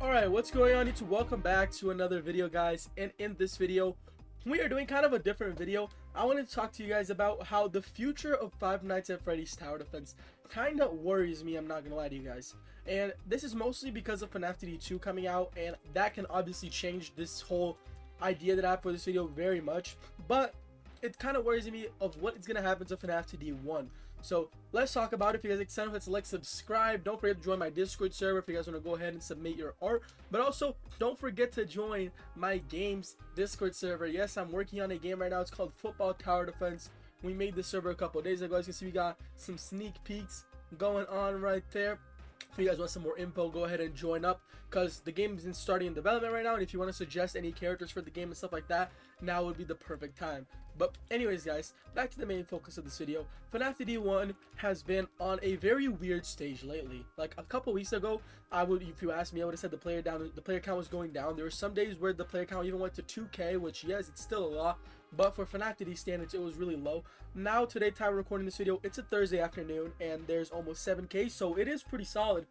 Alright, what's going on YouTube? Welcome back to another video, guys. And in this video, we are doing kind of a different video. I wanted to talk to you guys about how the future of Five Nights at Freddy's Tower Defense kind of worries me, I'm not gonna lie to you guys. And this is mostly because of FNAF TD2 coming out, and that can obviously change this whole idea that I have for this video very much. But it kind of worries me of what is going to happen to FNAF TD1. So let's talk about it. If you guys excited, hit like, subscribe. Don't forget to join my Discord server if you guys want to go ahead and submit your art. But also, don't forget to join my games Discord server. Yes, I'm working on a game right now. It's called Football Tower Defense. We made this server a couple of days ago. As you can see, we got some sneak peeks going on right there. If you guys want some more info, go ahead and join up, because the game isn't starting in development right now, and if you want to suggest any characters for the game and stuff like that, now would be the perfect time. But anyways, guys, back to the main focus of this video. FNAF TD1 has been on a very weird stage lately. Like a couple weeks ago, if you asked me, I would have said the player count was going down. There were some days where the player count even went to 2K, which yes, it's still a lot, but for FNAF TD standards, it was really low. Now today, time recording this video, it's a Thursday afternoon, and there's almost 7K, so it is pretty solid.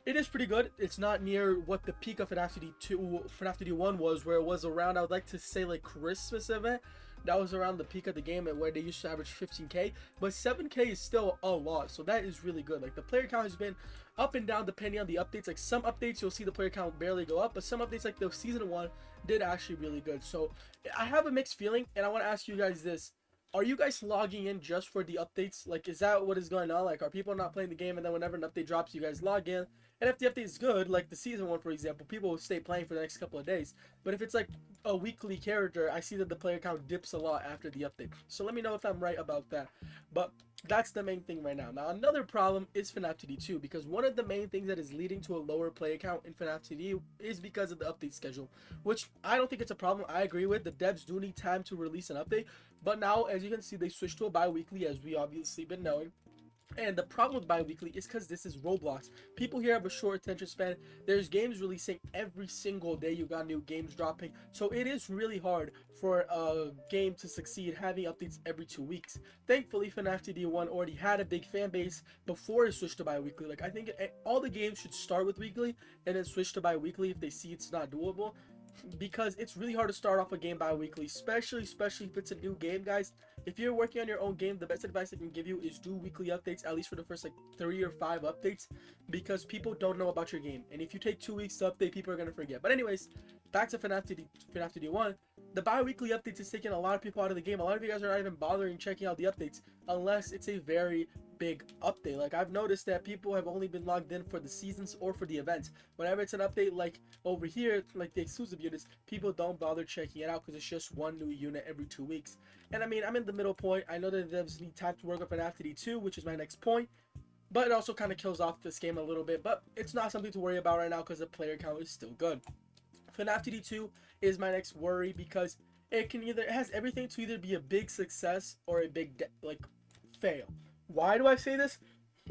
It is pretty good. It's not near what the peak of FNAF TD1 was, where it was around, I would like to say, like Christmas event. That was around the peak of the game, where they used to average 15K, but 7K is still a lot, so that is really good. Like, the player count has been up and down depending on the updates. Like, some updates you'll see the player count barely go up, but some updates, like the season 1, did actually really good. So I have a mixed feeling, and I want to ask you guys this: are you guys logging in just for the updates? Like, is that what is going on? Like, are people not playing the game, and then whenever an update drops, you guys log in? And if the update is good, like the season 1, for example, people will stay playing for the next couple of days. But if it's like a weekly character, I see that the player count dips a lot after the update. So let me know if I'm right about that. But that's the main thing right now. Now, another problem is FNAF TD2, because one of the main things that is leading to a lower player count in FNAF TD is because of the update schedule, which I don't think it's a problem. I agree with. The devs do need time to release an update, but now, as you can see, they switched to a bi-weekly, as we obviously been knowing. And the problem with bi-weekly is because this is Roblox. People here have a short attention span. There's games releasing every single day. You got new games dropping. So it is really hard for a game to succeed having updates every 2 weeks. Thankfully, FNAF TD1 already had a big fan base before it switched to bi-weekly. Like, I think all the games should start with weekly and then switch to bi-weekly if they see it's not doable. Because it's really hard to start off a game bi-weekly, especially if it's a new game, guys. If you're working on your own game, the best advice I can give you is do weekly updates, at least for the first like 3 or 5 updates, because people don't know about your game, and if you take 2 weeks to update, people are gonna forget. But anyways, back to FNAF TD1. The bi-weekly updates is taking a lot of people out of the game. A lot of you guys are not even bothering checking out the updates unless it's a very big update. Like, I've noticed that people have only been logged in for the seasons or for the events. Whenever it's an update like over here, like the exclusive units, people don't bother checking it out because it's just one new unit every 2 weeks. And I mean, I'm in the middle point. I know that devs need time to work on FNAF TD2, which is my next point, but it also kind of kills off this game a little bit. But it's not something to worry about right now because the player count is still good. FNAF TD2 is my next worry because it has everything to either be a big success or a big fail. Why do I say this?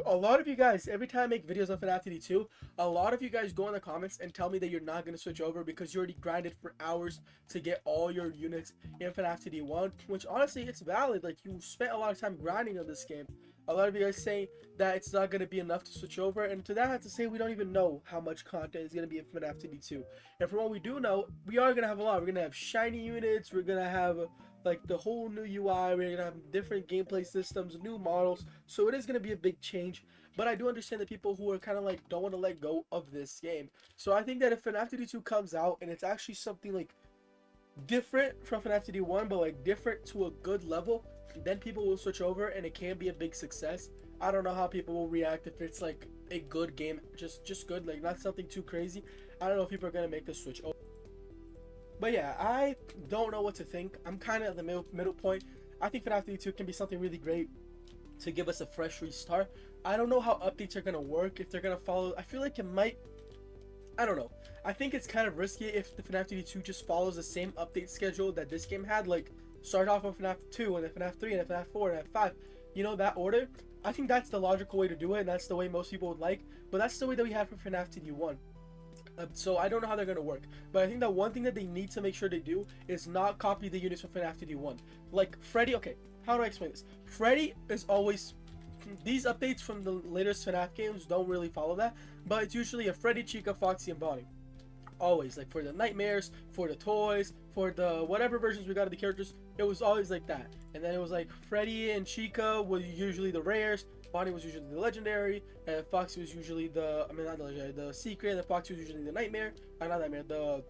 A lot of you guys, every time I make videos on FNAF TD2, a lot of you guys go in the comments and tell me that you're not going to switch over because you already grinded for hours to get all your units in FNAF TD1, which honestly, it's valid. Like, you spent a lot of time grinding on this game. A lot of you guys say that it's not going to be enough to switch over, and to that I have to say we don't even know how much content is going to be in FNAF TD2. And from what we do know, we are going to have a lot. We're going to have shiny units, we're going to have like the whole new UI, we're going to have different gameplay systems, new models, so it is going to be a big change. But I do understand the people who are kind of like don't want to let go of this game. So I think that if FNAF TD2 comes out and it's actually something like different from FNAF TD1, but like different to a good level, then people will switch over and it can be a big success. I don't know how people will react if it's like a good game, just good, like not something too crazy. I don't know if people are going to make the switch over. But yeah, I don't know what to think. I'm kind of at the middle point. I think FNAF TD2 can be something really great to give us a fresh restart. I don't know how updates are going to work, if they're going to follow. I feel like it might, I don't know. I think it's kind of risky if the FNAF TD2 just follows the same update schedule that this game had, like start off with FNAF 2 and then FNAF 3 and then FNAF 4 and FNAF 5. You know, that order. I think that's the logical way to do it, and that's the way most people would like. But that's the way that we have for FNAF TD1. So I don't know how they're going to work, but I think that one thing that they need to make sure they do is not copy the units from FNAF TD1. Like Freddy, okay, how do I explain this? Freddy is always, these updates from the latest FNAF games don't really follow that, but it's usually a Freddy, Chica, Foxy, and Bonnie. Always, like for the nightmares, for the toys, for the whatever versions we got of the characters, it was always like that. And then it was like Freddy and Chica were usually the rares, Bonnie was usually the legendary, and Foxy was usually the, I mean not the legendary, the secret, and the Foxy was usually the nightmare, not nightmare, the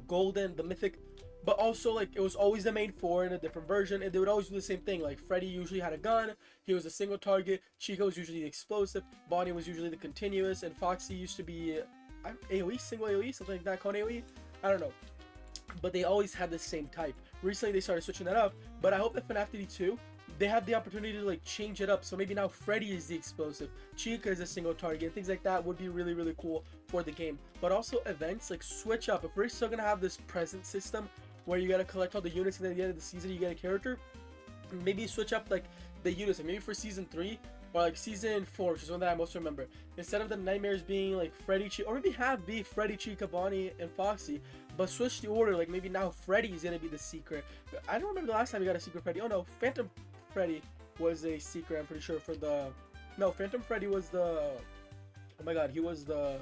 golden, the mythic. But also, like, it was always the main four in a different version, and they would always do the same thing. Like, Freddy usually had a gun, he was a single target, Chica was usually the explosive, Bonnie was usually the continuous, and Foxy used to be AoE, single AoE, something like that, called AoE, I don't know. But they always had the same type. Recently, they started switching that up, but I hope that FNAF TD2, they have the opportunity to, like, change it up. So maybe now Freddy is the explosive, Chica is a single target, things like that would be really, really cool for the game. But also events, like, switch up. If we're still gonna have this present system, where you gotta collect all the units, and at the end of the season you get a character, maybe switch up like the units, and maybe for season 3 or like season 4, which is one that I most remember, instead of the nightmares being like Freddy, Chica, or maybe have be Freddy, Chica, Bonnie, and Foxy, but switch the order. Like maybe now Freddy's gonna be the secret. I don't remember the last time we got a secret Freddy. Oh no, Phantom Freddy was a secret, I'm pretty sure, for the, no, Phantom Freddy was the, oh my god, he was the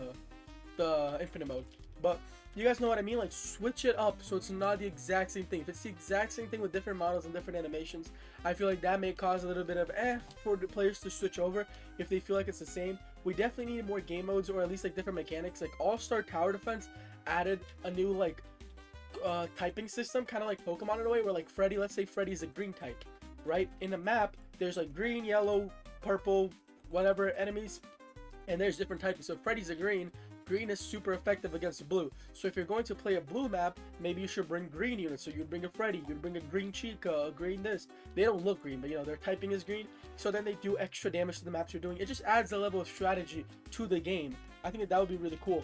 infinite mode. But you guys know what I mean, like switch it up so it's not the exact same thing. If it's the exact same thing with different models and different animations, I feel like that may cause a little bit of for the players to switch over if they feel like it's the same. We definitely need more game modes, or at least like different mechanics. Like All-Star Tower Defense added a new like typing system, kind of like Pokemon in a way, where like Freddy, let's say Freddy's a green type, right? In the map there's like green, yellow, purple, whatever enemies, and there's different types. So if Freddy's a green is super effective against blue. So if you're going to play a blue map, maybe you should bring green units. So you'd bring a Freddy, you'd bring a green Chica, a green this. They don't look green, but you know, their typing is green. So then they do extra damage to the maps you're doing. It just adds a level of strategy to the game. I think that would be really cool.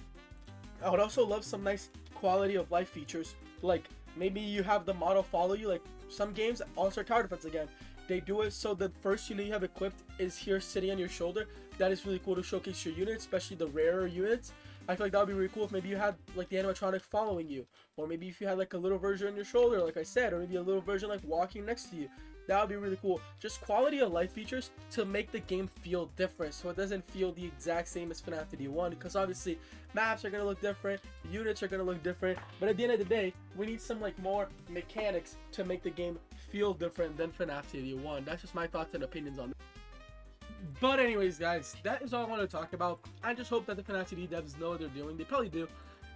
I would also love some nice quality of life features. Like maybe you have the model follow you. Like some games, All-Star Tower Defense again, they do it so the first unit you have equipped is here sitting on your shoulder. That is really cool to showcase your units, especially the rarer units. I feel like that would be really cool if maybe you had like the animatronic following you, or maybe if you had like a little version on your shoulder, like I said, or maybe a little version like walking next to you. That would be really cool. Just quality of life features to make the game feel different, so it doesn't feel the exact same as FNAF TD1, because obviously maps are going to look different, units are going to look different, but at the end of the day, we need some like more mechanics to make the game feel different than FNAF TD1. That's just my thoughts and opinions on it. But anyways, guys, that is all I want to talk about. I just hope that the FNAF TD devs know what they're doing. They probably do,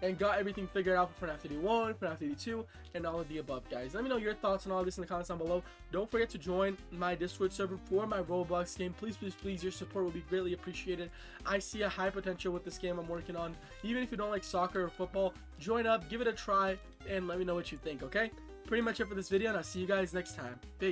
and got everything figured out for FNAF TD1, FNAF TD2, and all of the above, guys. Let me know your thoughts on all this in the comments down below. Don't forget to join my Discord server for my Roblox game. Please, please, please, your support will be greatly appreciated. I see a high potential with this game I'm working on. Even if you don't like soccer or football, join up, give it a try, and let me know what you think, okay? Pretty much it for this video, and I'll see you guys next time. Peace.